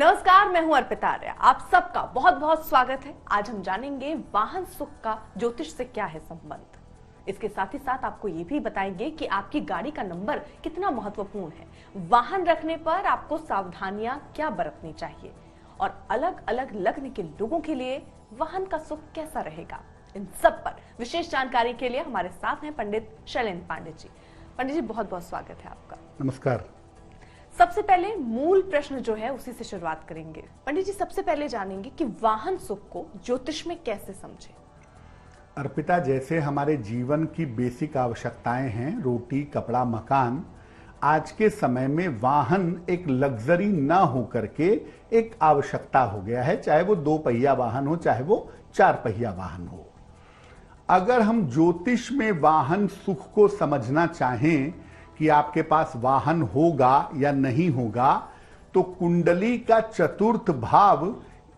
नमस्कार, मैं हूं अर्पिता आर्या। आप सबका बहुत बहुत स्वागत है। आज हम जानेंगे वाहन सुख का ज्योतिष से क्या है संबंध। इसके साथ ही साथ आपको ये भी बताएंगे कि आपकी गाड़ी का नंबर कितना महत्वपूर्ण है, वाहन रखने पर आपको सावधानियां क्या बरतनी चाहिए और अलग अलग लग्न के लोगों के लिए वाहन का सुख कैसा रहेगा। इन सब पर विशेष जानकारी के लिए हमारे साथ हैं पंडित शैलेंद्र पांडे जी। पंडित जी, बहुत बहुत स्वागत है आपका। नमस्कार। सबसे पहले मूल प्रश्न जो है उसी से शुरुआत करेंगे। पंडित जी, सबसे पहले जानेंगे कि वाहन सुख को ज्योतिष में कैसे समझें। अर्पिता, जैसे हमारे जीवन की बेसिक आवश्यकताएं हैं, रोटी, कपड़ा, मकान, आज के समय में वाहन एक लग्जरी ना हो करके एक आवश्यकता हो गया है, चाहे वो 2 पहिया वाहन हो, चाहे वो 4 पहिया वाहन हो। अगर हम ज्योतिष में वाहन सुख को समझना चाहें कि आपके पास वाहन होगा या नहीं होगा, तो कुंडली का चतुर्थ भाव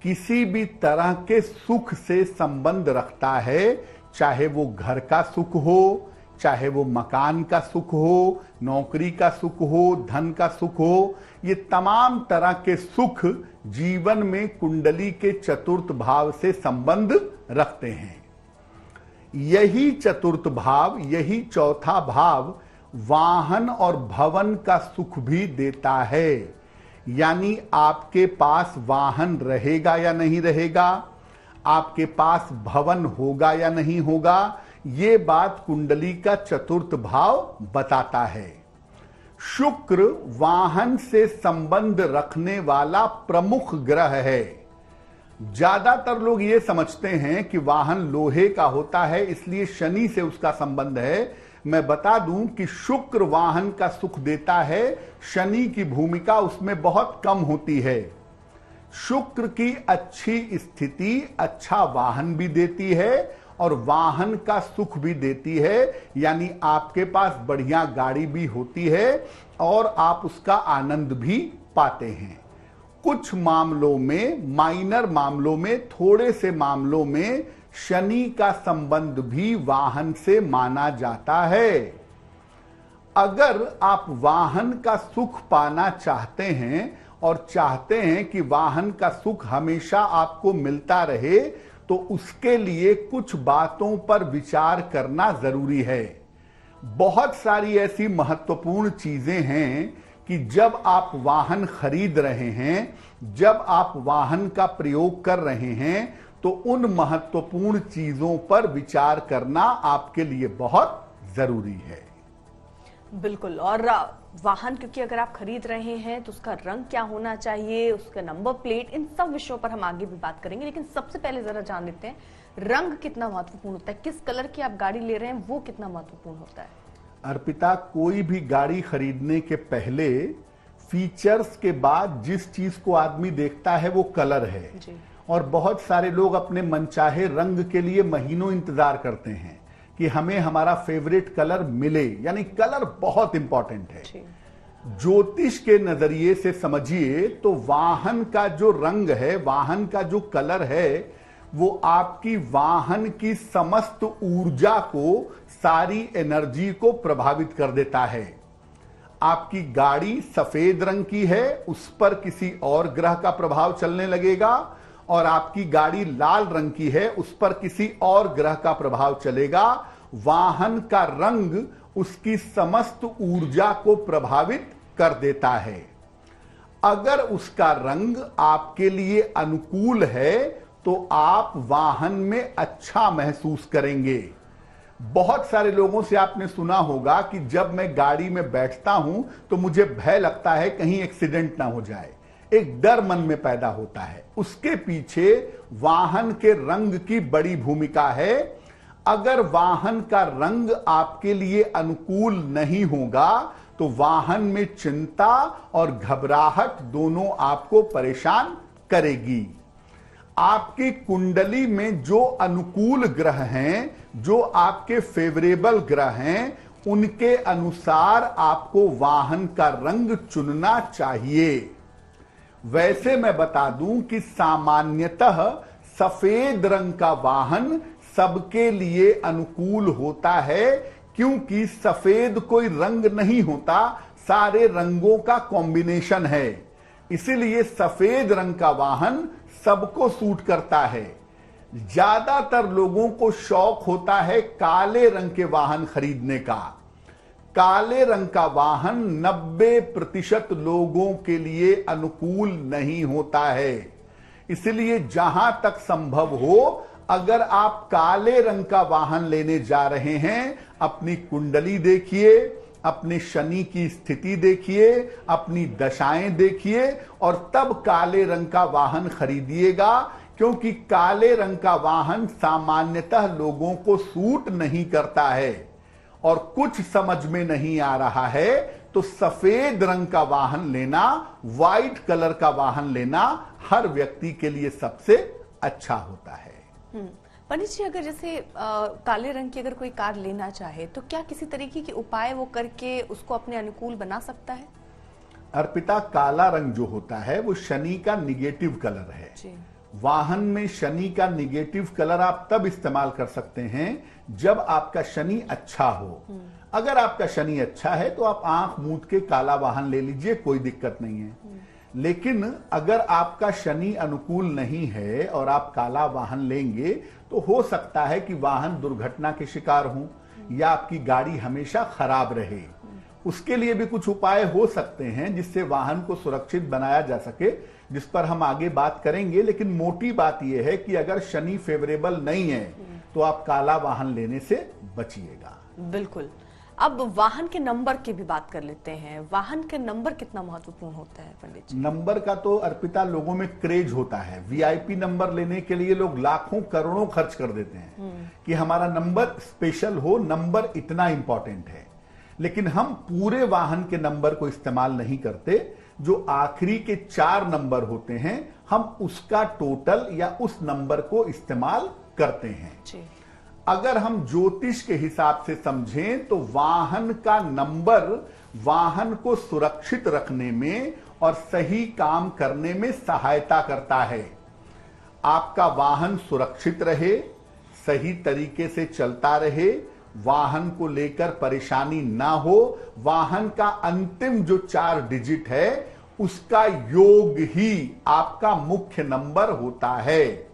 किसी भी तरह के सुख से संबंध रखता है, चाहे वो घर का सुख हो, चाहे वो मकान का सुख हो, नौकरी का सुख हो, धन का सुख हो। ये तमाम तरह के सुख जीवन में कुंडली के चतुर्थ भाव से संबंध रखते हैं। यही चतुर्थ भाव, यही चौथा भाव वाहन और भवन का सुख भी देता है। यानी आपके पास वाहन रहेगा या नहीं रहेगा, आपके पास भवन होगा या नहीं होगा, ये बात कुंडली का चतुर्थ भाव बताता है। शुक्र वाहन से संबंध रखने वाला प्रमुख ग्रह है। ज्यादातर लोग ये समझते हैं कि वाहन लोहे का होता है, इसलिए शनि से उसका संबंध है। मैं बता दूं कि शुक्र वाहन का सुख देता है, शनि की भूमिका उसमें बहुत कम होती है। शुक्र की अच्छी स्थिति अच्छा वाहन भी देती है और वाहन का सुख भी देती है। यानी आपके पास बढ़िया गाड़ी भी होती है और आप उसका आनंद भी पाते हैं। कुछ मामलों में, माइनर मामलों में, थोड़े से मामलों में शनि का संबंध भी वाहन से माना जाता है। अगर आप वाहन का सुख पाना चाहते हैं और चाहते हैं कि वाहन का सुख हमेशा आपको मिलता रहे, तो उसके लिए कुछ बातों पर विचार करना जरूरी है। बहुत सारी ऐसी महत्वपूर्ण चीजें हैं कि जब आप वाहन खरीद रहे हैं, जब आप वाहन का प्रयोग कर रहे हैं, तो उन महत्वपूर्ण चीजों पर विचार करना आपके लिए बहुत जरूरी है। बिल्कुल। और वाहन क्योंकि अगर आप खरीद रहे हैं तो उसका रंग क्या होना चाहिए, उसका नंबर प्लेट, इन सब विषयों पर हम आगे भी बात करेंगे। लेकिन सबसे पहले जरा जान लेते हैं, रंग कितना महत्वपूर्ण होता है, किस कलर की आप गाड़ी ले रहे हैं वो कितना महत्वपूर्ण होता है। अर्पिता, कोई भी गाड़ी खरीदने के पहले फीचर्स के बाद जिस चीज को आदमी देखता है वो कलर है जी। और बहुत सारे लोग अपने मनचाहे रंग के लिए महीनों इंतजार करते हैं कि हमें हमारा फेवरेट कलर मिले, यानी कलर बहुत इंपॉर्टेंट है। ज्योतिष के नजरिए से समझिए तो वाहन का जो रंग है, वाहन का जो कलर है, वो आपकी वाहन की समस्त ऊर्जा को, सारी एनर्जी को प्रभावित कर देता है। आपकी गाड़ी सफेद रंग की है, उस पर किसी और ग्रह का प्रभाव चलने लगेगा, और आपकी गाड़ी लाल रंग की है, उस पर किसी और ग्रह का प्रभाव चलेगा। वाहन का रंग उसकी समस्त ऊर्जा को प्रभावित कर देता है। अगर उसका रंग आपके लिए अनुकूल है तो आप वाहन में अच्छा महसूस करेंगे। बहुत सारे लोगों से आपने सुना होगा कि जब मैं गाड़ी में बैठता हूं तो मुझे भय लगता है कहीं एक्सीडेंट ना हो जाए, एक डर मन में पैदा होता है। उसके पीछे वाहन के रंग की बड़ी भूमिका है। अगर वाहन का रंग आपके लिए अनुकूल नहीं होगा तो वाहन में चिंता और घबराहट दोनों आपको परेशान करेगी। आपकी कुंडली में जो अनुकूल ग्रह हैं, जो आपके फेवरेबल ग्रह हैं, उनके अनुसार आपको वाहन का रंग चुनना चाहिए। वैसे मैं बता दूं कि सामान्यतः सफेद रंग का वाहन सबके लिए अनुकूल होता है, क्योंकि सफेद कोई रंग नहीं होता, सारे रंगों का कॉम्बिनेशन है। इसीलिए सफेद रंग का वाहन सबको सूट करता है। ज्यादातर लोगों को शौक होता है काले रंग के वाहन खरीदने का। काले रंग का वाहन 90% लोगों के लिए अनुकूल नहीं होता है। इसलिए जहां तक संभव हो, अगर आप काले रंग का वाहन लेने जा रहे हैं, अपनी कुंडली देखिए, अपने शनि की स्थिति देखिए, अपनी दशाएं देखिए और तब काले रंग का वाहन खरीदिएगा, क्योंकि काले रंग का वाहन सामान्यतः लोगों को सूट नहीं करता है। और कुछ समझ में नहीं आ रहा है तो सफेद रंग का वाहन लेना, व्हाइट कलर का वाहन लेना हर व्यक्ति के लिए सबसे अच्छा होता है। पंडित जी, अगर जैसे काले रंग की अगर कोई कार लेना चाहे तो क्या किसी तरीके के उपाय वो करके उसको अपने अनुकूल बना सकता है? अर्पिता, काला रंग जो होता है वो शनि का निगेटिव कलर है जी। वाहन में शनि का निगेटिव कलर आप तब इस्तेमाल कर सकते हैं जब आपका शनि अच्छा हो। अगर आपका शनि अच्छा है तो आप आंख मूंद के काला वाहन ले लीजिए, कोई दिक्कत नहीं है। लेकिन अगर आपका शनि अनुकूल नहीं है और आप काला वाहन लेंगे तो हो सकता है कि वाहन दुर्घटना के शिकार हो या आपकी गाड़ी हमेशा खराब रहे। उसके लिए भी कुछ उपाय हो सकते हैं जिससे वाहन को सुरक्षित बनाया जा सके, जिस पर हम आगे बात करेंगे। लेकिन मोटी बात यह है कि अगर शनि फेवरेबल नहीं है तो आप काला वाहन लेने से बचिएगा। बिल्कुल। अब वाहन के नंबर की भी बात कर लेते हैं। वाहन के नंबर कितना महत्वपूर्ण होता है पंडित जी? नंबर का तो अर्पिता लोगों में क्रेज होता है। वीआईपी नंबर लेने के लिए लोग लाखों करोड़ों खर्च कर देते हैं कि हमारा नंबर स्पेशल हो, नंबर इतना इंपॉर्टेंट है। लेकिन हम पूरे वाहन के नंबर को इस्तेमाल नहीं करते। जो आखिरी के 4 नंबर होते हैं, हम उसका टोटल या उस नंबर को इस्तेमाल करते हैं जी। अगर हम ज्योतिष के हिसाब से समझें तो वाहन का नंबर वाहन को सुरक्षित रखने में और सही काम करने में सहायता करता है। आपका वाहन सुरक्षित रहे, सही तरीके से चलता रहे, वाहन को लेकर परेशानी ना हो, वाहन का अंतिम जो 4 डिजिट है उसका योग ही आपका मुख्य नंबर होता है।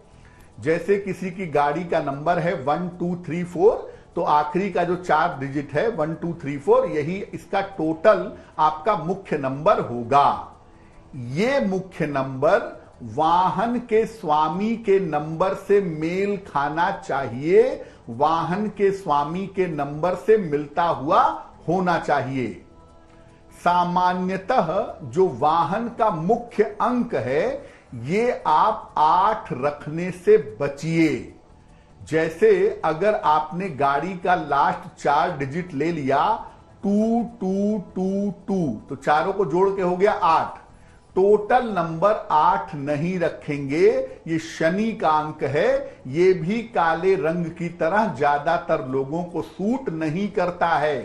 जैसे किसी की गाड़ी का नंबर है 1 2 3 4, तो आखिरी का जो 4 डिजिट है 1 2 3 4, यही इसका टोटल आपका मुख्य नंबर होगा। ये मुख्य नंबर वाहन के स्वामी के नंबर से मेल खाना चाहिए, वाहन के स्वामी के नंबर से मिलता हुआ होना चाहिए। सामान्यतः जो वाहन का मुख्य अंक है, ये आप 8 रखने से बचिए। जैसे अगर आपने गाड़ी का लास्ट 4 डिजिट ले लिया 2 2 2 2, तो चारों को जोड़ के हो गया 8। टोटल नंबर 8 नहीं रखेंगे, ये शनि का अंक है। ये भी काले रंग की तरह ज्यादातर लोगों को सूट नहीं करता है।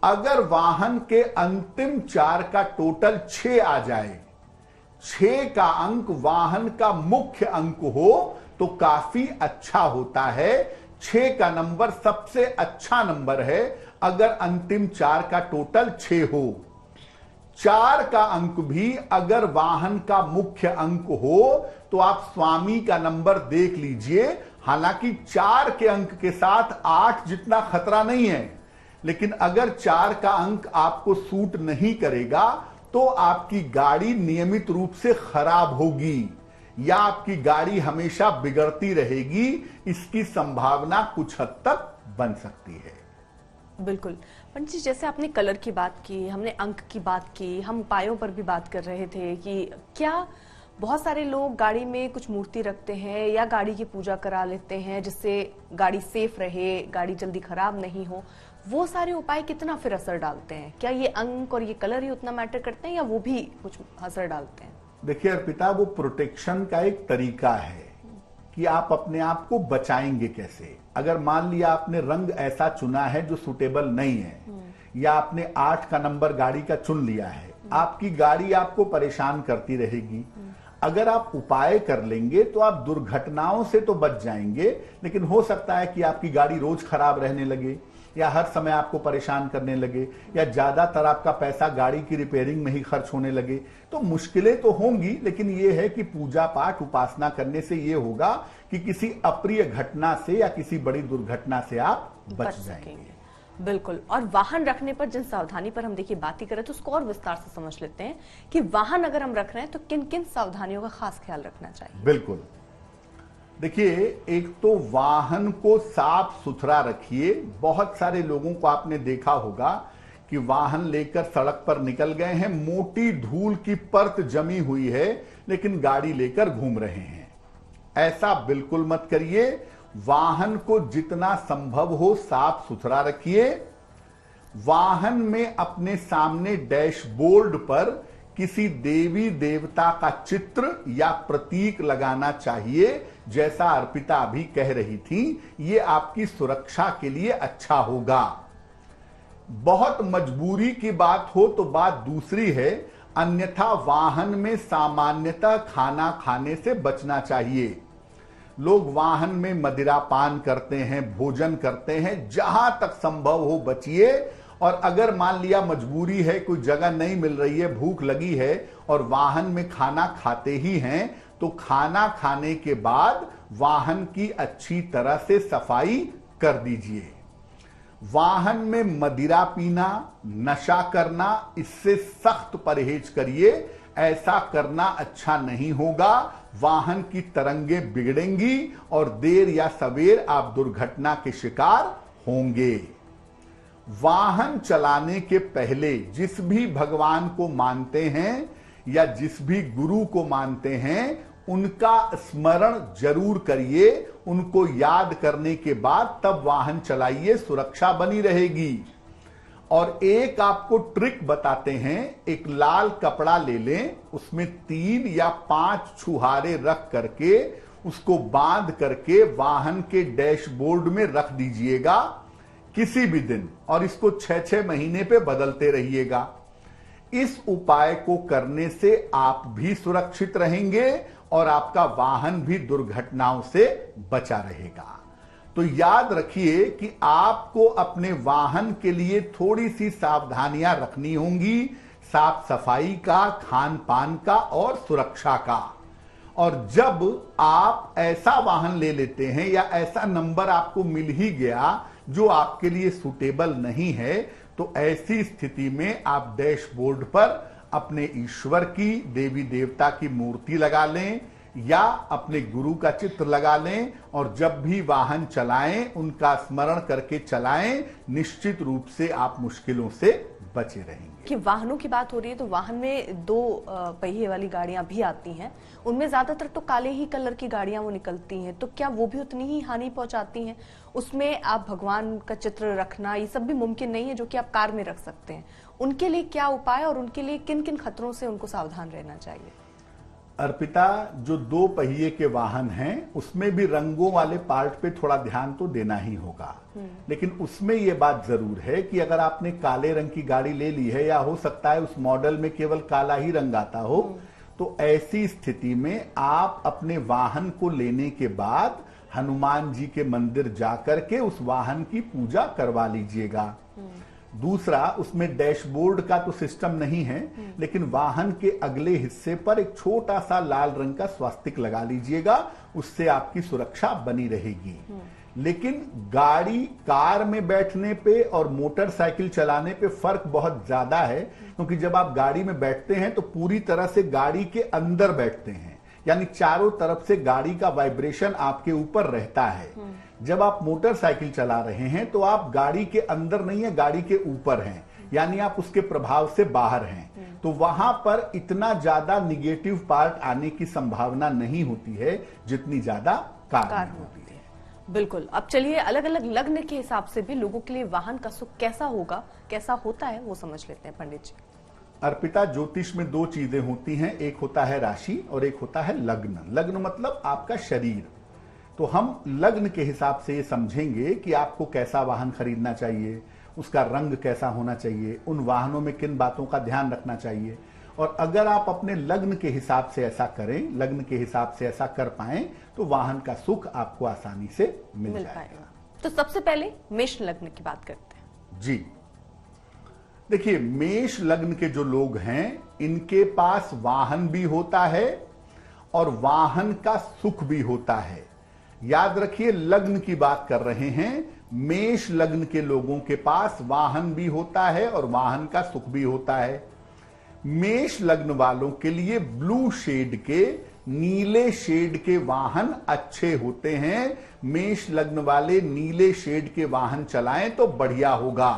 अगर वाहन के अंतिम 4 का टोटल 6 आ जाए, 6 का अंक वाहन का मुख्य अंक हो तो काफी अच्छा होता है। 6 का नंबर सबसे अच्छा नंबर है अगर अंतिम 4 का टोटल 6 हो। 4 का अंक भी अगर वाहन का मुख्य अंक हो तो आप स्वामी का नंबर देख लीजिए। हालांकि 4 के अंक के साथ 8 जितना खतरा नहीं है, लेकिन अगर 4 का अंक आपको सूट नहीं करेगा तो आपकी गाड़ी नियमित रूप से खराब होगी या आपकी गाड़ी हमेशा बिगड़ती रहेगी। इसकी संभावना कुछ हद तक बन सकती है। बिल्कुल पंडित जी, जैसे आपने कलर की बात की, हमने अंक की बात की, हम उपायों पर भी बात कर रहे थे कि क्या बहुत सारे लोग गाड़ी में कुछ मूर्ति रखते हैं या गाड़ी की पूजा करा लेते हैं जिससे गाड़ी सेफ रहे, गाड़ी जल्दी खराब नहीं हो। वो सारे उपाय कितना फिर असर डालते हैं? क्या ये अंक और ये कलर ही उतना मैटर करते हैं या वो भी कुछ असर डालते हैं? देखिए अर्पिता, वो प्रोटेक्शन का एक तरीका है कि आप अपने आप को बचाएंगे कैसे। अगर मान लिया आपने रंग ऐसा चुना है जो सुटेबल नहीं है, या आपने 8 का नंबर गाड़ी का चुन लिया है, आपकी गाड़ी आपको परेशान करती रहेगी। अगर आप उपाय कर लेंगे तो आप दुर्घटनाओं से तो बच जाएंगे, लेकिन हो सकता है कि आपकी गाड़ी रोज खराब रहने लगे या हर समय आपको परेशान करने लगे, या ज्यादातर आपका पैसा गाड़ी की रिपेयरिंग में ही खर्च होने लगे, तो मुश्किलें तो होंगी, लेकिन यह है कि पूजा पाठ उपासना करने से यह होगा कि किसी अप्रिय घटना से या किसी बड़ी दुर्घटना से आप बच जाएंगे। बिल्कुल। और वाहन रखने पर जिन सावधानी पर हम देखिए बात ही करें तो उसको और विस्तार से समझ लेते हैं कि वाहन अगर हम रख रहे हैं तो किन किन सावधानियों का खास ख्याल रखना चाहिए। बिल्कुल, देखिए, एक तो वाहन को साफ सुथरा रखिए। बहुत सारे लोगों को आपने देखा होगा कि वाहन लेकर सड़क पर निकल गए हैं, मोटी धूल की परत जमी हुई है, लेकिन गाड़ी लेकर घूम रहे हैं। ऐसा बिल्कुल मत करिए। वाहन को जितना संभव हो साफ सुथरा रखिए। वाहन में अपने सामने डैशबोर्ड पर किसी देवी देवता का चित्र या प्रतीक लगाना चाहिए, जैसा अर्पिता अभी कह रही थी। ये आपकी सुरक्षा के लिए अच्छा होगा। बहुत मजबूरी की बात हो तो बात दूसरी है, अन्यथा वाहन में सामान्यतः खाना खाने से बचना चाहिए। लोग वाहन में मदिरा पान करते हैं, भोजन करते हैं, जहां तक संभव हो बचिए। और अगर मान लिया मजबूरी है, कोई जगह नहीं मिल रही है, भूख लगी है और वाहन में खाना खाते ही हैं, तो खाना खाने के बाद वाहन की अच्छी तरह से सफाई कर दीजिए। वाहन में मदिरा पीना, नशा करना, इससे सख्त परहेज करिए। ऐसा करना अच्छा नहीं होगा। वाहन की तरंगें बिगड़ेंगी और देर या सवेर आप दुर्घटना के शिकार होंगे। वाहन चलाने के पहले जिस भी भगवान को मानते हैं या जिस भी गुरु को मानते हैं, उनका स्मरण जरूर करिए। उनको याद करने के बाद तब वाहन चलाइए, सुरक्षा बनी रहेगी। और एक आपको ट्रिक बताते हैं, एक लाल कपड़ा ले लें, उसमें 3 या 5 छुहारे रख करके उसको बांध करके वाहन के डैशबोर्ड में रख दीजिएगा किसी भी दिन, और इसको 6-6 महीने पे बदलते रहिएगा। इस उपाय को करने से आप भी सुरक्षित रहेंगे और आपका वाहन भी दुर्घटनाओं से बचा रहेगा। तो याद रखिए कि आपको अपने वाहन के लिए थोड़ी सी सावधानियां रखनी होंगी, साफ सफाई का, खान पान का और सुरक्षा का। और जब आप ऐसा वाहन ले लेते हैं या ऐसा नंबर आपको मिल ही गया जो आपके लिए सूटेबल नहीं है, तो ऐसी स्थिति में आप डैशबोर्ड पर अपने ईश्वर की, देवी देवता की मूर्ति लगा लें या अपने गुरु का चित्र लगा लें, और जब भी वाहन चलाएं उनका स्मरण करके चलाएं। निश्चित रूप से आप मुश्किलों से बचे रहेंगे। कि वाहनों की बात हो रही है तो वाहन में 2 पहिए वाली गाड़ियां भी आती हैं, उनमें ज्यादातर तो काले ही कलर की गाड़ियां वो निकलती हैं, तो क्या वो भी उतनी ही हानि पहुंचाती हैं? उसमें आप भगवान का चित्र रखना ये सब भी मुमकिन नहीं है जो कि आप कार में रख सकते हैं। उनके लिए क्या उपाय और उनके लिए किन किन खतरों से उनको सावधान रहना चाहिए? अर्पिता, जो 2 पहिए के वाहन हैं उसमें भी रंगों वाले पार्ट पे थोड़ा ध्यान तो देना ही होगा। लेकिन उसमें यह बात जरूर है कि अगर आपने काले रंग की गाड़ी ले ली है, या हो सकता है उस मॉडल में केवल काला ही रंग आता हो, तो ऐसी स्थिति में आप अपने वाहन को लेने के बाद हनुमान जी के मंदिर जाकर के उस वाहन की पूजा करवा लीजिएगा। दूसरा, उसमें डैशबोर्ड का तो सिस्टम नहीं है, लेकिन वाहन के अगले हिस्से पर एक छोटा सा लाल रंग का स्वास्तिक लगा लीजिएगा, उससे आपकी सुरक्षा बनी रहेगी। लेकिन गाड़ी, कार में बैठने पे और मोटरसाइकिल चलाने पे फर्क बहुत ज्यादा है, क्योंकि जब आप गाड़ी में बैठते हैं तो पूरी तरह से गाड़ी के अंदर बैठते हैं, यानी चारों तरफ से गाड़ी का वाइब्रेशन आपके ऊपर रहता है। जब आप मोटरसाइकिल चला रहे हैं तो आप गाड़ी के अंदर नहीं है, गाड़ी के ऊपर हैं, यानी आप उसके प्रभाव से बाहर हैं। तो वहां पर इतना ज्यादा निगेटिव पार्ट आने की संभावना नहीं होती है जितनी ज्यादा कार में होती है। बिल्कुल। अब चलिए अलग अलग लग्न के हिसाब से भी लोगों के लिए वाहन का सुख कैसा होगा, कैसा होता है, वो समझ लेते हैं पंडित जी। अर्पिता, ज्योतिष में 2 चीजें होती हैं, एक होता है राशि और एक होता है लग्न। लग्न मतलब आपका शरीर। तो हम लग्न के हिसाब से ये समझेंगे कि आपको कैसा वाहन खरीदना चाहिए, उसका रंग कैसा होना चाहिए, उन वाहनों में किन बातों का ध्यान रखना चाहिए। और अगर आप अपने लग्न के हिसाब से ऐसा करें, लग्न के हिसाब से ऐसा कर पाएं, तो वाहन का सुख आपको आसानी से मिल जाएगा। तो सबसे पहले मेष लग्न की बात करते हैं। जी, देखिए, मेष लग्न के जो लोग हैं इनके पास वाहन भी होता है और वाहन का सुख भी होता है। याद रखिए, लग्न की बात कर रहे हैं। मेष लग्न के लोगों के पास वाहन भी होता है और वाहन का सुख भी होता है। मेष लग्न वालों के लिए ब्लू शेड के, नीले शेड के वाहन अच्छे होते हैं। मेष लग्न वाले नीले शेड के वाहन चलाएं तो बढ़िया होगा।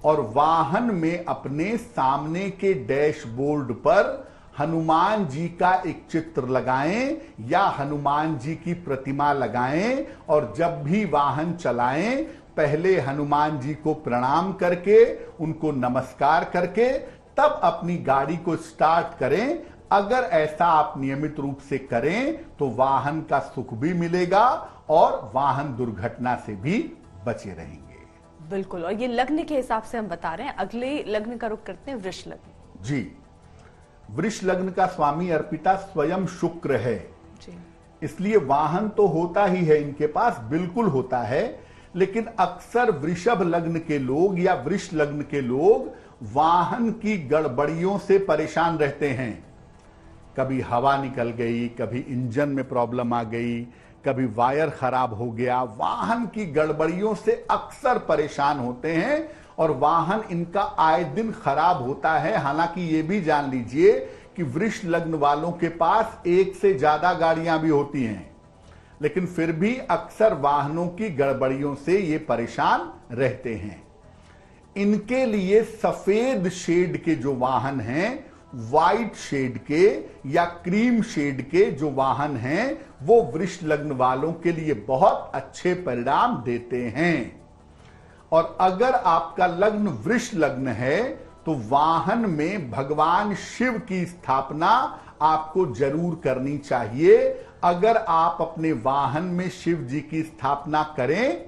और वाहन में अपने सामने के डैशबोर्ड पर हनुमान जी का एक चित्र लगाएं या हनुमान जी की प्रतिमा लगाएं और जब भी वाहन चलाएं पहले हनुमान जी को प्रणाम करके, उनको नमस्कार करके तब अपनी गाड़ी को स्टार्ट करें। अगर ऐसा आप नियमित रूप से करें तो वाहन का सुख भी मिलेगा और वाहन दुर्घटना से भी बचे रहेंगे। बिल्कुल, और ये लग्न के हिसाब से हम बता रहे हैं। अगले लग्न का रुख करते हैं वृष लग्न। जी, वृष लग्न का स्वामी अर्पिता स्वयं शुक्र है जी। इसलिए वाहन तो होता ही है, इनके पास बिल्कुल होता है। लेकिन अक्सर वृषभ लग्न के लोग या वृष लग्न के लोग वाहन की गड़बड़ियों से परेशान रहते हैं। कभी हवा निकल गई, कभी इंजन में प्रॉब्लम आ गई, कभी वायर खराब हो गया। वाहन की गड़बड़ियों से अक्सर परेशान होते हैं और वाहन इनका आए दिन खराब होता है। हालांकि ये भी जान लीजिए कि वृष लग्न वालों के पास एक से ज्यादा गाड़ियां भी होती हैं, लेकिन फिर भी अक्सर वाहनों की गड़बड़ियों से ये परेशान रहते हैं। इनके लिए सफेद शेड के जो वाहन हैं, व्हाइट शेड के या क्रीम शेड के जो वाहन हैं, वो वृष लग्न वालों के लिए बहुत अच्छे परिणाम देते हैं। और अगर आपका लग्न वृष लग्न है तो वाहन में भगवान शिव की स्थापना आपको जरूर करनी चाहिए। अगर आप अपने वाहन में शिव जी की स्थापना करें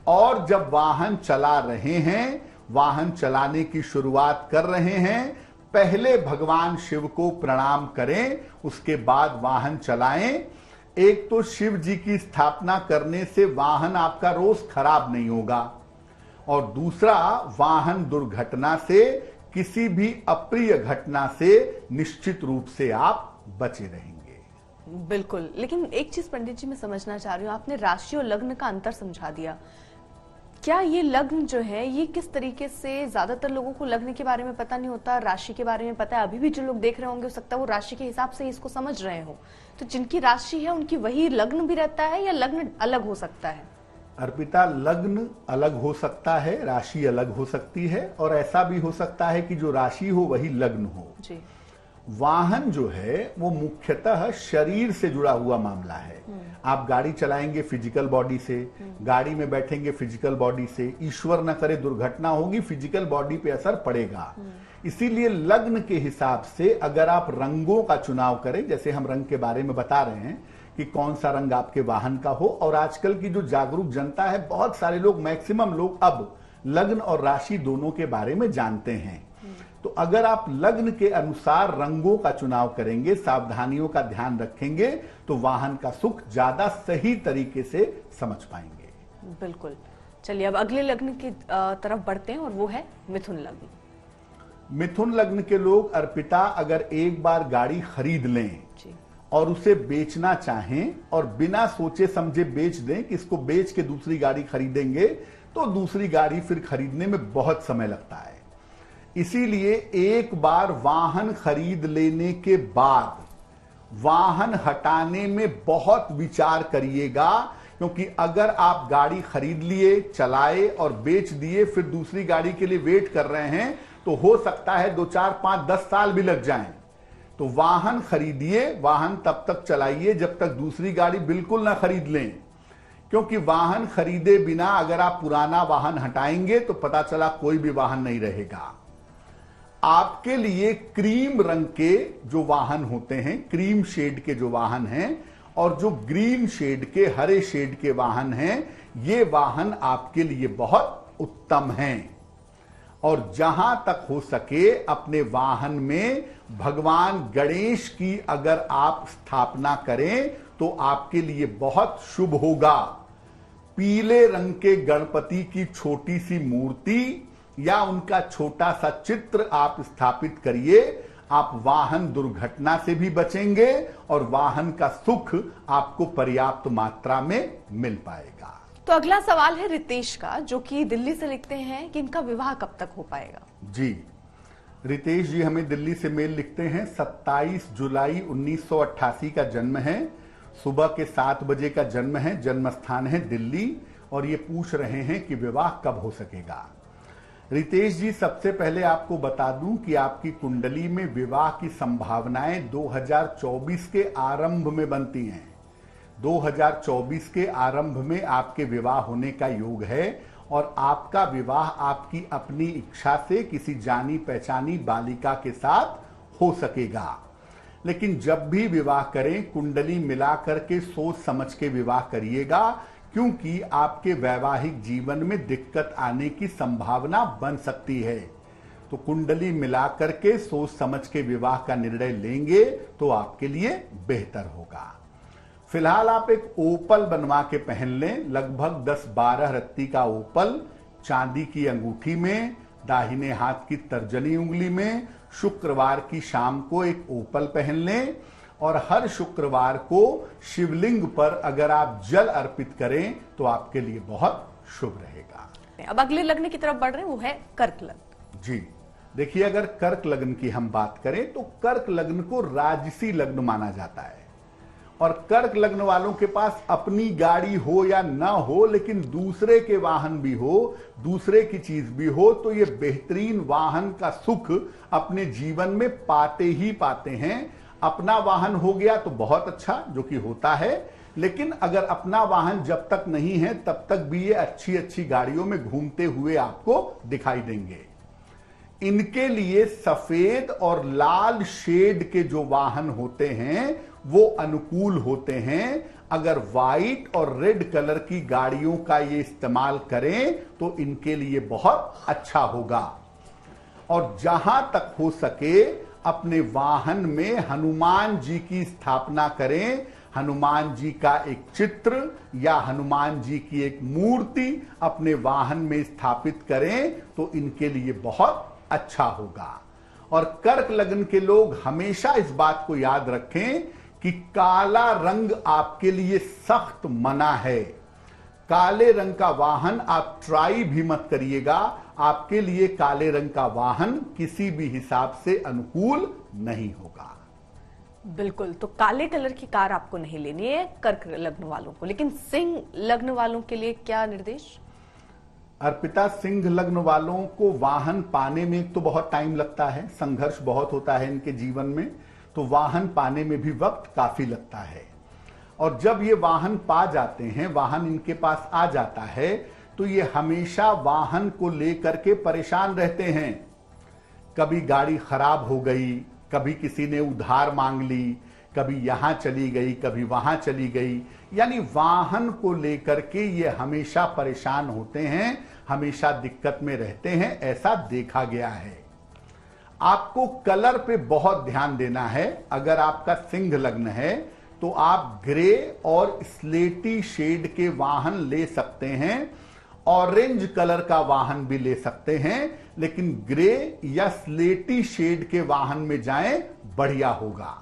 और जब वाहन चला रहे हैं, वाहन चलाने की शुरुआत कर रहे हैं, पहले भगवान शिव को प्रणाम करें, उसके बाद वाहन चलाएं। एक तो शिव जी की स्थापना करने से वाहन आपका रोज खराब नहीं होगा और दूसरा, वाहन दुर्घटना से, किसी भी अप्रिय घटना से निश्चित रूप से आप बचे रहेंगे। बिल्कुल, लेकिन एक चीज पंडित जी मैं समझना चाह रही हूँ, आपने राशि और लग्न का अंतर समझा दिया। क्या ये लग्न जो है ये किस तरीके से, ज्यादातर लोगों को लग्न के बारे में पता नहीं होता, राशि के बारे में पता है। अभी भी जो लोग देख रहे होंगे हो सकता है वो राशि के हिसाब से इसको समझ रहे हो। तो जिनकी राशि है उनकी वही लग्न भी रहता है या लग्न अलग हो सकता है? अर्पिता, लग्न अलग हो सकता है, राशि अलग हो सकती है और ऐसा भी हो सकता है कि जो राशि हो वही लग्न हो जी। वाहन जो है वो मुख्यतः शरीर से जुड़ा हुआ मामला है। आप गाड़ी चलाएंगे फिजिकल बॉडी से, गाड़ी में बैठेंगे फिजिकल बॉडी से, ईश्वर न करे दुर्घटना होगी, फिजिकल बॉडी पे असर पड़ेगा। इसीलिए लग्न के हिसाब से अगर आप रंगों का चुनाव करें, जैसे हम रंग के बारे में बता रहे हैं कि कौन सा रंग आपके वाहन का हो, और आजकल की जो जागरूक जनता है, बहुत सारे लोग, मैक्सिमम लोग अब लग्न और राशि दोनों के बारे में जानते हैं। तो अगर आप लग्न के अनुसार रंगों का चुनाव करेंगे, सावधानियों का ध्यान रखेंगे, तो वाहन का सुख ज्यादा सही तरीके से समझ पाएंगे। बिल्कुल। चलिए अब अगले लग्न की तरफ बढ़ते हैं और वो है मिथुन लग्न। मिथुन लग्न के लोग अर्पिता, अगर एक बार गाड़ी खरीद लें जी। और उसे बेचना चाहें और बिना सोचे समझे बेच दें कि इसको बेच के दूसरी गाड़ी खरीदेंगे, तो दूसरी गाड़ी फिर खरीदने में बहुत समय लगता है। इसीलिए एक बार वाहन खरीद लेने के बाद वाहन हटाने में बहुत विचार करिएगा, क्योंकि अगर आप गाड़ी खरीद लिए, चलाए और बेच दिए, फिर दूसरी गाड़ी के लिए वेट कर रहे हैं, तो हो सकता है 2, 4, 5, 10 साल भी लग जाएं। तो वाहन खरीदिए, वाहन तब तक चलाइए जब तक दूसरी गाड़ी बिल्कुल ना खरीद लें, क्योंकि वाहन खरीदे बिना अगर आप पुराना वाहन हटाएंगे तो पता चला कोई भी वाहन नहीं रहेगा। आपके लिए क्रीम रंग के जो वाहन होते हैं, क्रीम शेड के जो वाहन हैं, और जो ग्रीन शेड के, हरे शेड के वाहन हैं, ये वाहन आपके लिए बहुत उत्तम हैं। और जहां तक हो सके अपने वाहन में भगवान गणेश की अगर आप स्थापना करें तो आपके लिए बहुत शुभ होगा। पीले रंग के गणपति की छोटी सी मूर्ति या उनका छोटा सा चित्र आप स्थापित करिए। आप वाहन दुर्घटना से भी बचेंगे और वाहन का सुख आपको पर्याप्त मात्रा में मिल पाएगा। तो अगला सवाल है रितेश का, जो कि दिल्ली से लिखते हैं कि इनका विवाह कब तक हो पाएगा। जी, रितेश जी हमें दिल्ली से मेल लिखते हैं। 27 जुलाई 1988 का जन्म है, सुबह के 7 बजे का जन्म है, जन्म स्थान है दिल्ली, और ये पूछ रहे हैं कि विवाह कब हो सकेगा। रितेश जी, सबसे पहले आपको बता दूं कि आपकी कुंडली में विवाह की संभावनाएं 2024 के आरंभ में बनती हैं। 2024 के आरंभ में आपके विवाह होने का योग है और आपका विवाह आपकी अपनी इच्छा से किसी जानी पहचानी बालिका के साथ हो सकेगा। लेकिन जब भी विवाह करें कुंडली मिला करके सोच समझ के विवाह करिएगा, क्योंकि आपके वैवाहिक जीवन में दिक्कत आने की संभावना बन सकती है। तो कुंडली मिला करके सोच समझ के विवाह का निर्णय लेंगे तो आपके लिए बेहतर होगा। फिलहाल आप एक ओपल बनवा के पहन लें, लगभग 10-12 रत्ती का ओपल, चांदी की अंगूठी में, दाहिने हाथ की तर्जनी उंगली में। शुक्रवार की शाम को एक ओपल पहन लें और हर शुक्रवार को शिवलिंग पर अगर आप जल अर्पित करें तो आपके लिए बहुत शुभ रहेगा। अब अगले लग्न की तरफ बढ़ रहे हैं, वो है कर्क लग्न। जी देखिए, अगर कर्क लग्न की हम बात करें तो कर्क लग्न को राजसी लग्न माना जाता है और कर्क लग्न वालों के पास अपनी गाड़ी हो या ना हो, लेकिन दूसरे के वाहन भी हो, दूसरे की चीज भी हो, तो ये बेहतरीन वाहन का सुख अपने जीवन में पाते ही पाते हैं। अपना वाहन हो गया तो बहुत अच्छा, जो कि होता है, लेकिन अगर अपना वाहन जब तक नहीं है तब तक भी ये अच्छी अच्छी गाड़ियों में घूमते हुए आपको दिखाई देंगे। इनके लिए सफेद और लाल शेड के जो वाहन होते हैं वो अनुकूल होते हैं। अगर व्हाइट और रेड कलर की गाड़ियों का ये इस्तेमाल करें तो इनके लिए बहुत अच्छा होगा। और जहां तक हो सके अपने वाहन में हनुमान जी की स्थापना करें। हनुमान जी का एक चित्र या हनुमान जी की एक मूर्ति अपने वाहन में स्थापित करें तो इनके लिए बहुत अच्छा होगा। और कर्क लग्न के लोग हमेशा इस बात को याद रखें कि काला रंग आपके लिए सख्त मना है। काले रंग का वाहन आप ट्राई भी मत करिएगा, आपके लिए काले रंग का वाहन किसी भी हिसाब से अनुकूल नहीं होगा। बिल्कुल, तो काले कलर की कार आपको नहीं लेनी है कर्क लग्न वालों को। लेकिन सिंह लग्न वालों के लिए क्या निर्देश? अर्पिता, सिंह लग्न वालों को वाहन पाने में तो बहुत टाइम लगता है, संघर्ष बहुत होता है इनके जीवन में, तो वाहन पाने में भी वक्त काफी लगता है। और जब ये वाहन पा जाते हैं, वाहन इनके पास आ जाता है, तो ये हमेशा वाहन को लेकर के परेशान रहते हैं। कभी गाड़ी खराब हो गई, कभी किसी ने उधार मांग ली, कभी यहां चली गई, कभी वहां चली गई, यानी वाहन को लेकर के ये हमेशा परेशान होते हैं, हमेशा दिक्कत में रहते हैं, ऐसा देखा गया है। आपको कलर पे बहुत ध्यान देना है। अगर आपका सिंह लग्न है तो आप ग्रे और स्लेटी शेड के वाहन ले सकते हैं, ऑरेंज कलर का वाहन भी ले सकते हैं, लेकिन ग्रे या स्लेटी शेड के वाहन में जाएं, बढ़िया होगा।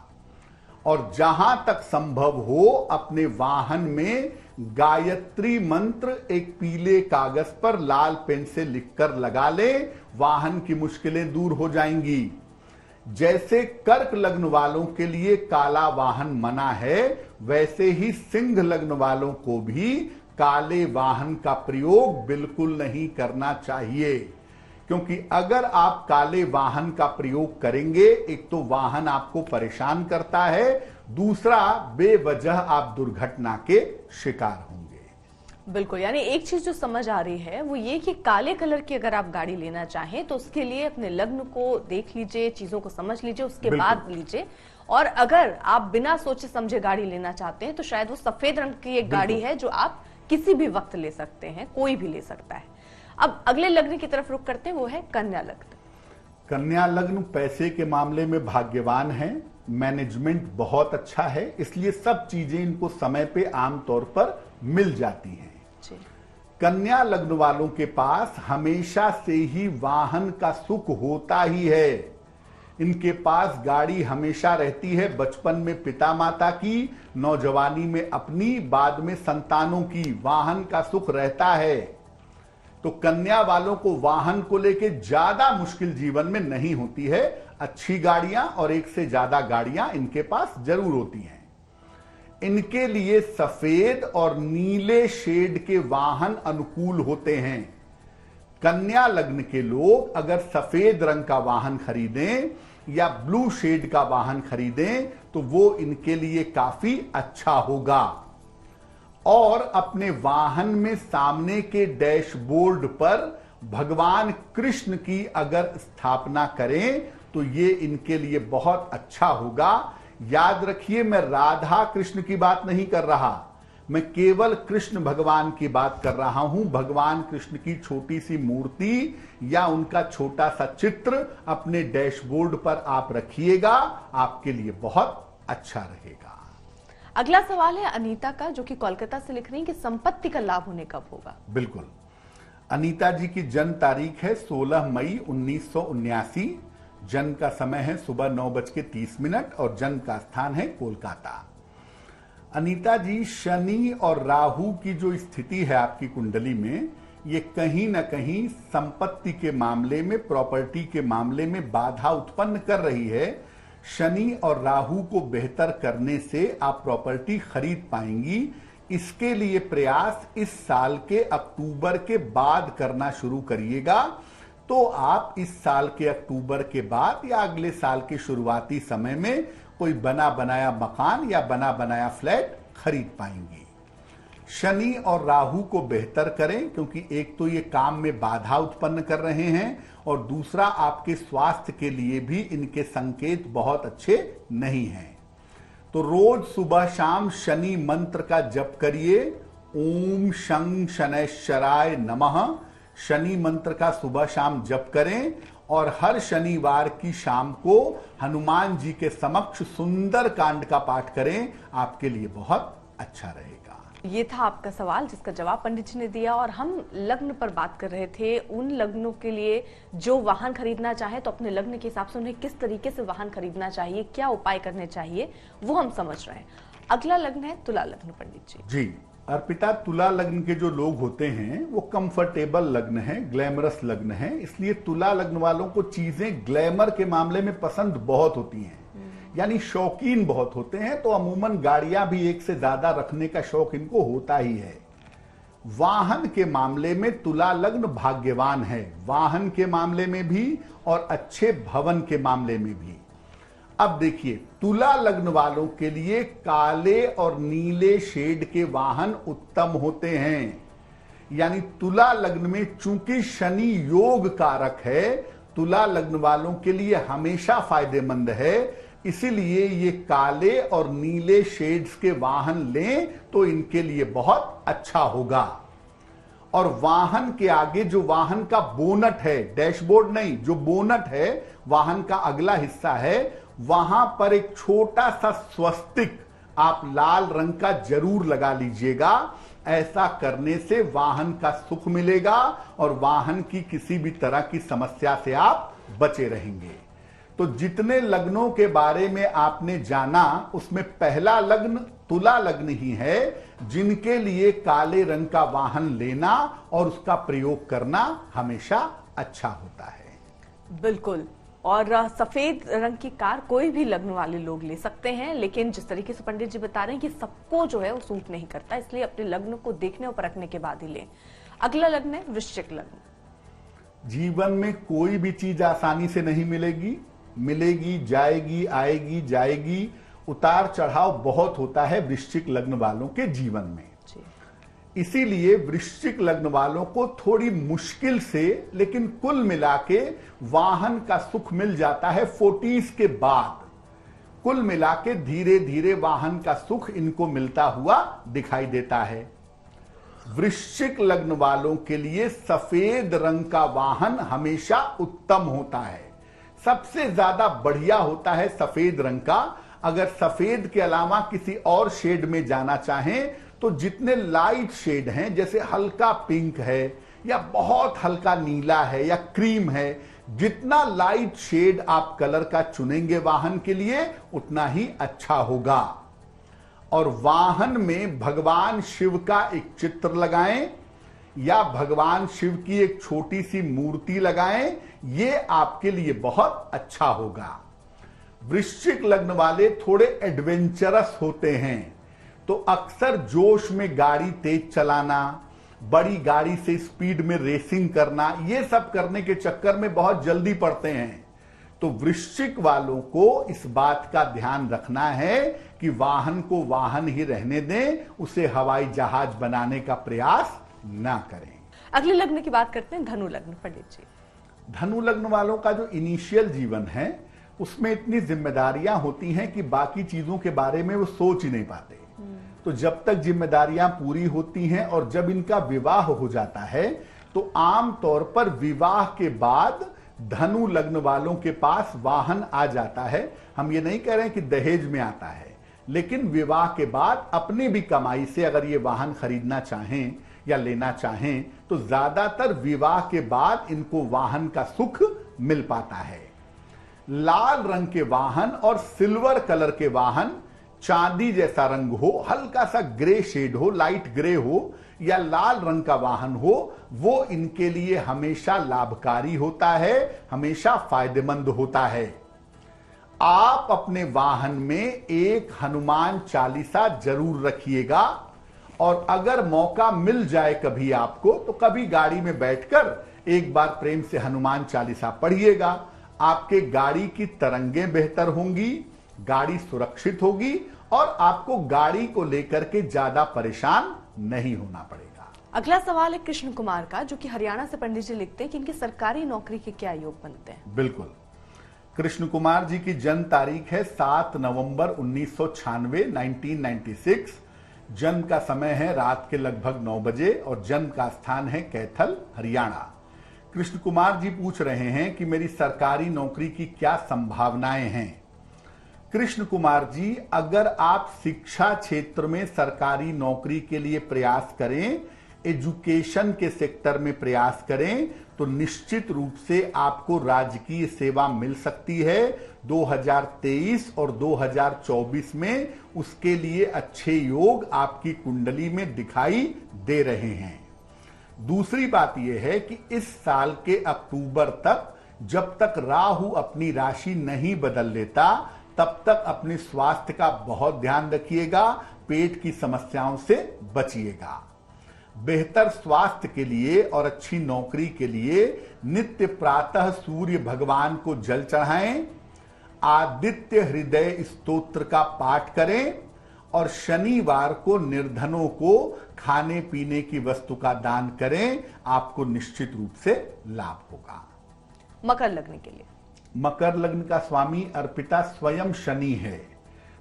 और जहां तक संभव हो अपने वाहन में गायत्री मंत्र एक पीले कागज पर लाल पेन से लिखकर लगा ले, वाहन की मुश्किलें दूर हो जाएंगी। जैसे कर्क लग्न वालों के लिए काला वाहन मना है, वैसे ही सिंह लग्न वालों को भी काले वाहन का प्रयोग बिल्कुल नहीं करना चाहिए। क्योंकि अगर आप काले वाहन का प्रयोग करेंगे, एक तो वाहन आपको परेशान करता है, दूसरा बेवजह आप दुर्घटना के शिकार होंगे। बिल्कुल, यानी एक चीज जो समझ आ रही है वो ये कि काले कलर की अगर आप गाड़ी लेना चाहें तो उसके लिए अपने लग्न को देख लीजिए, चीजों को समझ लीजिए, उसके बाद लीजिए। और अगर आप बिना सोचे समझे गाड़ी लेना चाहते हैं तो शायद वो सफेद रंग की एक गाड़ी है जो आप किसी भी वक्त ले सकते हैं, कोई भी ले सकता है। अब अगले लग्न की तरफ रुख करते हैं, वो है कन्या लग्न। कन्या लग्न पैसे के मामले में भाग्यवान है, मैनेजमेंट बहुत अच्छा है, इसलिए सब चीजें इनको समय पे आमतौर पर मिल जाती हैं। जी। कन्या लग्न वालों के पास हमेशा से ही वाहन का सुख होता ही है। इनके पास गाड़ी हमेशा रहती है, बचपन में पिता माता की, नौजवानी में अपनी, बाद में संतानों की। वाहन का सुख रहता है। तो कन्या वालों को वाहन को लेके ज्यादा मुश्किल जीवन में नहीं होती है। अच्छी गाड़ियां और एक से ज्यादा गाड़ियां इनके पास जरूर होती हैं। इनके लिए सफेद और नीले शेड के वाहन अनुकूल होते हैं। कन्या लग्न के लोग अगर सफेद रंग का वाहन खरीदें या ब्लू शेड का वाहन खरीदें तो वो इनके लिए काफी अच्छा होगा। और अपने वाहन में सामने के डैशबोर्ड पर भगवान कृष्ण की अगर स्थापना करें तो ये इनके लिए बहुत अच्छा होगा। याद रखिए, मैं राधा कृष्ण की बात नहीं कर रहा, मैं केवल कृष्ण भगवान की बात कर रहा हूं। भगवान कृष्ण की छोटी सी मूर्ति या उनका छोटा सा चित्र अपने डैशबोर्ड पर आप रखिएगा, आपके लिए बहुत अच्छा रहेगा। अगला सवाल है अनीता का, जो कि कोलकाता से लिख रही हैं कि संपत्ति का लाभ उन्हें कब होगा। बिल्कुल, अनीता जी की जन्म तारीख है 16 मई 1979। जन्म का समय है सुबह 9:30 और जन्म का स्थान है कोलकाता। अनीता जी, शनि और राहु की जो स्थिति है आपकी कुंडली में, ये कहीं ना कहीं संपत्ति के मामले में, प्रॉपर्टी के मामले में बाधा उत्पन्न कर रही है। शनि और राहु को बेहतर करने से आप प्रॉपर्टी खरीद पाएंगी। इसके लिए प्रयास इस साल के अक्टूबर के बाद करना शुरू करिएगा। तो आप इस साल के अक्टूबर के बाद या अगले साल के शुरुआती समय में कोई बना बनाया मकान या बना बनाया फ्लैट खरीद पाएंगी। शनि और राहु को बेहतर करें, क्योंकि एक तो ये काम में बाधा उत्पन्न कर रहे हैं और दूसरा आपके स्वास्थ्य के लिए भी इनके संकेत बहुत अच्छे नहीं हैं। तो रोज सुबह शाम शनि मंत्र का जप करिए। ओम शं शनैश्चराय नमः। शनि मंत्र का सुबह शाम जप करें और हर शनिवार की शाम को हनुमान जी के समक्ष सुंदर कांड का पाठ करें, आपके लिए बहुत अच्छा रहेगा। ये था आपका सवाल, जिसका जवाब पंडित जी ने दिया। और हम लग्न पर बात कर रहे थे, उन लग्नों के लिए जो वाहन खरीदना चाहे तो अपने लग्न के हिसाब से उन्हें किस तरीके से वाहन खरीदना चाहिए, क्या उपाय करने चाहिए, वो हम समझ रहे हैं। अगला लग्न है तुला लग्न पंडित जी। अर्पिता, तुला लग्न के जो लोग होते हैं वो कंफर्टेबल लग्न है, ग्लैमरस लग्न है। इसलिए तुला लग्न वालों को चीजें ग्लैमर के मामले में पसंद बहुत होती हैं, यानी शौकीन बहुत होते हैं। तो अमूमन गाड़ियां भी एक से ज्यादा रखने का शौक इनको होता ही है। वाहन के मामले में तुला लग्न भाग्यवान है, वाहन के मामले में भी और अच्छे भवन के मामले में भी। अब देखिए, तुला लग्न वालों के लिए काले और नीले शेड के वाहन उत्तम होते हैं। यानी तुला लग्न में चूंकि शनि योग कारक है, तुला लग्न वालों के लिए हमेशा फायदेमंद है। इसीलिए ये काले और नीले शेड्स के वाहन लें तो इनके लिए बहुत अच्छा होगा। और वाहन के आगे जो वाहन का बोनट है, डैशबोर्ड नहीं, जो बोनट है, वाहन का अगला हिस्सा है, वहां पर एक छोटा सा स्वस्तिक आप लाल रंग का जरूर लगा लीजिएगा। ऐसा करने से वाहन का सुख मिलेगा और वाहन की किसी भी तरह की समस्या से आप बचे रहेंगे। तो जितने लग्नों के बारे में आपने जाना, उसमें पहला लग्न तुला लग्न ही है, जिनके लिए काले रंग का वाहन लेना और उसका प्रयोग करना हमेशा अच्छा होता है। बिल्कुल। और सफेद रंग की कार कोई भी लग्न वाले लोग ले सकते हैं, लेकिन जिस तरीके से पंडित जी बता रहे हैं कि सबको जो है वो सूट नहीं करता, इसलिए अपने लग्न को देखने और परखने के बाद ही लें। अगला लग्न है वृश्चिक लग्न। जीवन में कोई भी चीज आसानी से नहीं मिलेगी, मिलेगी, जाएगी, आएगी, जाएगी। उतार चढ़ाव बहुत होता है वृश्चिक लग्न वालों के जीवन में। इसीलिए वृश्चिक लग्न वालों को थोड़ी मुश्किल से, लेकिन कुल मिला के वाहन का सुख मिल जाता है 40s के बाद। कुल मिला के धीरे धीरे वाहन का सुख इनको मिलता हुआ दिखाई देता है। वृश्चिक लग्न वालों के लिए सफेद रंग का वाहन हमेशा उत्तम होता है, सबसे ज्यादा बढ़िया होता है सफेद रंग का। अगर सफेद के अलावा किसी और शेड में जाना चाहें तो जितने लाइट शेड हैं, जैसे हल्का पिंक है या बहुत हल्का नीला है या क्रीम है, जितना लाइट शेड आप कलर का चुनेंगे वाहन के लिए उतना ही अच्छा होगा। और वाहन में भगवान शिव का एक चित्र लगाएं या भगवान शिव की एक छोटी सी मूर्ति लगाएं, ये आपके लिए बहुत अच्छा होगा। वृश्चिक लग्न वाले थोड़े एडवेंचरस होते हैं, तो अक्सर जोश में गाड़ी तेज चलाना, बड़ी गाड़ी से स्पीड में रेसिंग करना, ये सब करने के चक्कर में बहुत जल्दी पड़ते हैं। तो वृश्चिक वालों को इस बात का ध्यान रखना है कि वाहन को वाहन ही रहने दें, उसे हवाई जहाज बनाने का प्रयास ना करें। अगले लग्न की बात करते हैं, धनु लग्न। पंडित जी, धनु लग्न वालों का जो इनिशियल जीवन है उसमें इतनी जिम्मेदारियां होती हैं कि बाकी चीजों के बारे में वो सोच ही नहीं पाते। तो जब तक जिम्मेदारियां पूरी होती हैं और जब इनका विवाह हो जाता है तो आम तौर पर विवाह के बाद धनु लग्न वालों के पास वाहन आ जाता है। हम ये नहीं कह रहे हैं कि दहेज में आता है, लेकिन विवाह के बाद अपनी भी कमाई से अगर ये वाहन खरीदना चाहें या लेना चाहें तो ज्यादातर विवाह के बाद इनको वाहन का सुख मिल पाता है। लाल रंग के वाहन और सिल्वर कलर के वाहन, चांदी जैसा रंग हो, हल्का सा ग्रे शेड हो, लाइट ग्रे हो या लाल रंग का वाहन हो, वो इनके लिए हमेशा लाभकारी होता है, हमेशा फायदेमंद होता है। आप अपने वाहन में एक हनुमान चालीसा जरूर रखिएगा और अगर मौका मिल जाए कभी आपको तो कभी गाड़ी में बैठकर एक बार प्रेम से हनुमान चालीसा पढ़िएगा। आपके गाड़ी की तरंगें बेहतर होंगी, गाड़ी सुरक्षित होगी और आपको गाड़ी को लेकर के ज्यादा परेशान नहीं होना पड़ेगा। अगला सवाल है कृष्ण कुमार का, जो कि हरियाणा से पंडित जी लिखते हैं कि इनकी सरकारी नौकरी के क्या योग बनते हैं। बिल्कुल, कृष्ण कुमार जी की जन्म तारीख है 7 नवंबर 1996 1996। जन्म का समय है रात के लगभग 9 बजे और जन्म का स्थान है कैथल, हरियाणा। कृष्ण कुमार जी पूछ रहे हैं कि मेरी सरकारी नौकरी की क्या संभावनाएं हैं। कृष्ण कुमार जी, अगर आप शिक्षा क्षेत्र में सरकारी नौकरी के लिए प्रयास करें, एजुकेशन के सेक्टर में प्रयास करें तो निश्चित रूप से आपको राजकीय सेवा मिल सकती है। 2023 और 2024 में उसके लिए अच्छे योग आपकी कुंडली में दिखाई दे रहे हैं। दूसरी बात यह है कि इस साल के अक्टूबर तक, जब तक राहु अपनी राशि नहीं बदल लेता, तब तक अपने स्वास्थ्य का बहुत ध्यान रखिएगा, पेट की समस्याओं से बचिएगा। बेहतर स्वास्थ्य के लिए और अच्छी नौकरी के लिए नित्य प्रातः सूर्य भगवान को जल चढ़ाएं, आदित्य हृदय स्तोत्र का पाठ करें और शनिवार को निर्धनों को खाने पीने की वस्तु का दान करें। आपको निश्चित रूप से लाभ होगा। मकर लग्न के लिए, मकर लग्न का स्वामी अर्पिता स्वयं शनि है,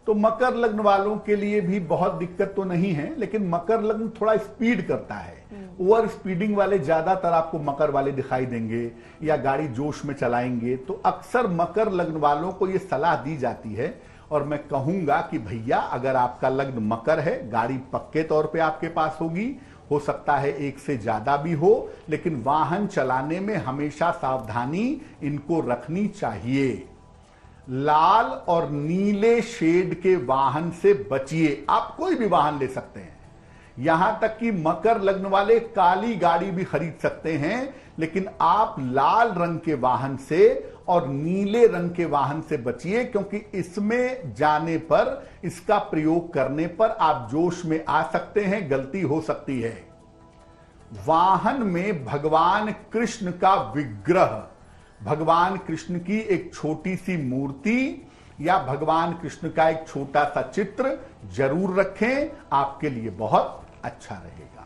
तो मकर लग्न वालों के लिए भी बहुत दिक्कत तो नहीं है, लेकिन मकर लग्न थोड़ा स्पीड करता है। ओवर स्पीडिंग वाले ज्यादातर आपको मकर वाले दिखाई देंगे या गाड़ी जोश में चलाएंगे। तो अक्सर मकर लग्न वालों को यह सलाह दी जाती है और मैं कहूंगा कि भैया, अगर आपका लग्न मकर है, गाड़ी पक्के तौर पे आपके पास होगी, हो सकता है एक से ज्यादा भी हो, लेकिन वाहन चलाने में हमेशा सावधानी इनको रखनी चाहिए। लाल और नीले शेड के वाहन से बचिए। आप कोई भी वाहन ले सकते हैं, यहां तक कि मकर लग्न वाले काली गाड़ी भी खरीद सकते हैं, लेकिन आप लाल रंग के वाहन से और नीले रंग के वाहन से बचिए, क्योंकि इसमें जाने पर, इसका प्रयोग करने पर आप जोश में आ सकते हैं, गलती हो सकती है। वाहन में भगवान कृष्ण का विग्रह, भगवान कृष्ण की एक छोटी सी मूर्ति या भगवान कृष्ण का एक छोटा सा चित्र जरूर रखें, आपके लिए बहुत अच्छा रहेगा।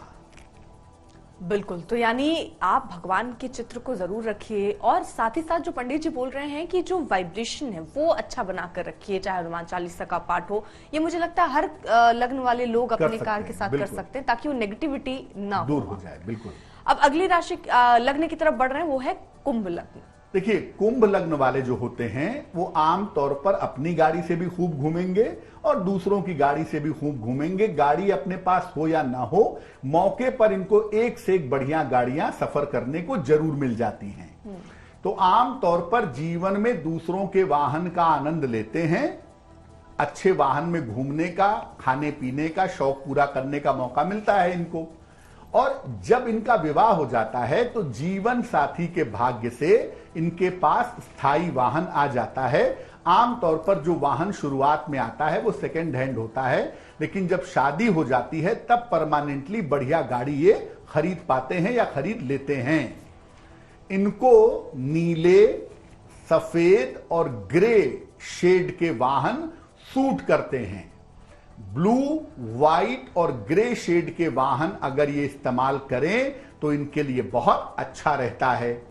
बिल्कुल, तो यानी आप भगवान के चित्र को जरूर रखिए और साथ ही साथ जो पंडित जी बोल रहे हैं कि जो वाइब्रेशन है वो अच्छा बनाकर रखिए, चाहे हनुमान चालीसा का पाठ हो, ये मुझे लगता है हर लग्न वाले लोग अपने कार के साथ कर सकते हैं ताकि वो नेगेटिविटी ना दूर हो जाए। बिल्कुल। अब अगली राशि लग्न की तरफ बढ़ रहे हैं, वो है कुंभ लग्न। देखिए, कुंभ लग्न वाले जो होते हैं वो आम तौर पर अपनी गाड़ी से भी खूब घूमेंगे और दूसरों की गाड़ी से भी खूब घूमेंगे। गाड़ी अपने पास हो या ना हो, मौके पर इनको एक से एक बढ़िया गाड़ियां सफर करने को जरूर मिल जाती हैं। तो आम तौर पर जीवन में दूसरों के वाहन का आनंद लेते हैं। अच्छे वाहन में घूमने का, खाने पीने का, शौक पूरा करने का मौका मिलता है इनको। और जब इनका विवाह हो जाता है तो जीवन साथी के भाग्य से इनके पास स्थायी वाहन आ जाता है। आमतौर पर जो वाहन शुरुआत में आता है वो सेकेंड हैंड होता है, लेकिन जब शादी हो जाती है तब परमानेंटली बढ़िया गाड़ी ये खरीद पाते हैं या खरीद लेते हैं। इनको नीले, सफेद और ग्रे शेड के वाहन सूट करते हैं। ब्लू, व्हाइट और ग्रे शेड के वाहन अगर ये इस्तेमाल करें तो इनके लिए बहुत अच्छा रहता है।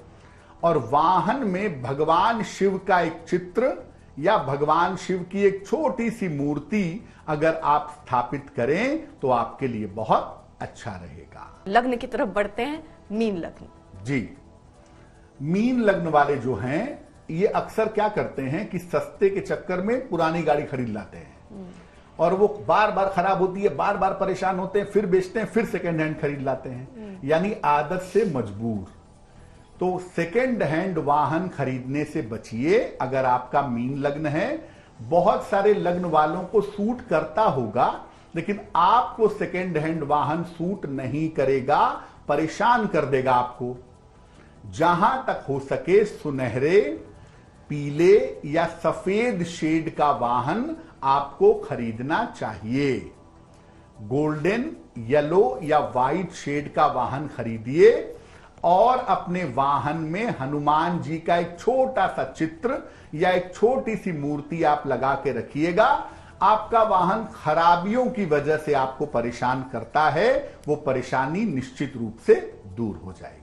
और वाहन में भगवान शिव का एक चित्र या भगवान शिव की एक छोटी सी मूर्ति अगर आप स्थापित करें तो आपके लिए बहुत अच्छा रहेगा। लग्न की तरफ बढ़ते हैं, मीन लग्न। जी, मीन लग्न वाले जो हैं ये अक्सर क्या करते हैं कि सस्ते के चक्कर में पुरानी गाड़ी खरीद लाते हैं और वो बार बार खराब होती है, बार बार परेशान होते हैं, फिर बेचते हैं, फिर सेकेंड हैंड खरीद लाते हैं, यानी आदत से मजबूर। तो सेकेंड हैंड वाहन खरीदने से बचिए अगर आपका मीन लग्न है। बहुत सारे लग्न वालों को सूट करता होगा, लेकिन आपको सेकेंड हैंड वाहन सूट नहीं करेगा, परेशान कर देगा आपको। जहां तक हो सके सुनहरे, पीले या सफेद शेड का वाहन आपको खरीदना चाहिए। गोल्डन, येलो या व्हाइट शेड का वाहन खरीदिए और अपने वाहन में हनुमान जी का एक छोटा सा चित्र या एक छोटी सी मूर्ति आप लगा के रखिएगा। आपका वाहन खराबियों की वजह से आपको परेशान करता है, वो परेशानी निश्चित रूप से दूर हो जाएगी।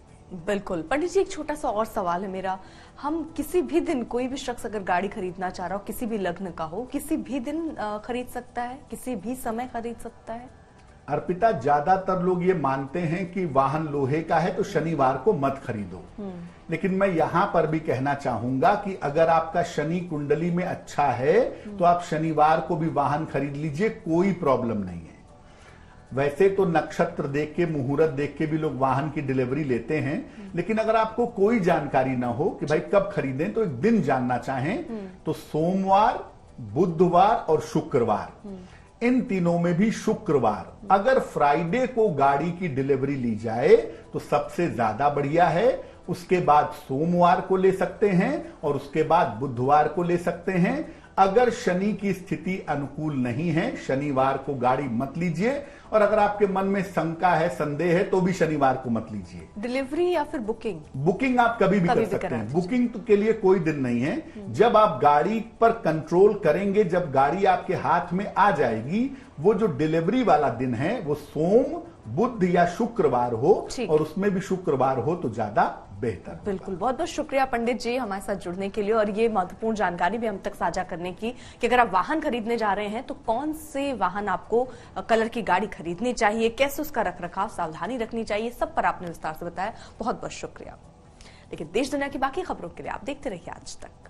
बिल्कुल। पंडित जी, एक छोटा सा और सवाल है मेरा। हम किसी भी दिन, कोई भी शख्स अगर गाड़ी खरीदना चाह रहा हो, किसी भी लग्न का हो, किसी भी दिन खरीद सकता है, किसी भी समय खरीद सकता है? अर्पिता, ज्यादातर लोग ये मानते हैं कि वाहन लोहे का है तो शनिवार को मत खरीदो, लेकिन मैं यहां पर भी कहना चाहूंगा कि अगर आपका शनि कुंडली में अच्छा है तो आप शनिवार को भी वाहन खरीद लीजिए, कोई प्रॉब्लम नहीं है। वैसे तो नक्षत्र देख के, मुहूर्त देख के भी लोग वाहन की डिलीवरी लेते हैं, लेकिन अगर आपको कोई जानकारी ना हो कि भाई कब खरीदें, तो एक दिन जानना चाहें तो सोमवार, बुधवार और शुक्रवार, इन तीनों में भी शुक्रवार, अगर फ्राइडे को गाड़ी की डिलीवरी ली जाए तो सबसे ज्यादा बढ़िया है। उसके बाद सोमवार को ले सकते हैं और उसके बाद बुधवार को ले सकते हैं। अगर शनि की स्थिति अनुकूल नहीं है, शनिवार को गाड़ी मत लीजिए, और अगर आपके मन में शंका है, संदेह है, तो भी शनिवार को मत लीजिए। डिलीवरी या फिर बुकिंग? बुकिंग आप कभी भी कर सकते हैं। बुकिंग के लिए कोई दिन नहीं है। जब आप गाड़ी पर कंट्रोल करेंगे, जब गाड़ी आपके हाथ में आ जाएगी, वो जो डिलीवरी वाला दिन है वो सोम, बुध या शुक्रवार हो, और उसमें भी शुक्रवार हो तो ज्यादा बेहतर। बिल्कुल। बहुत बहुत शुक्रिया पंडित जी हमारे साथ जुड़ने के लिए और ये महत्वपूर्ण जानकारी भी हम तक साझा करने की कि अगर आप वाहन खरीदने जा रहे हैं तो कौन से वाहन आपको कलर की गाड़ी खरीदनी चाहिए, कैसे उसका रखरखाव, सावधानी रखनी चाहिए, सब पर आपने विस्तार से बताया। बहुत बहुत शुक्रिया। लेकिन देश दुनिया की बाकी खबरों के लिए आप देखते रहिए आज तक।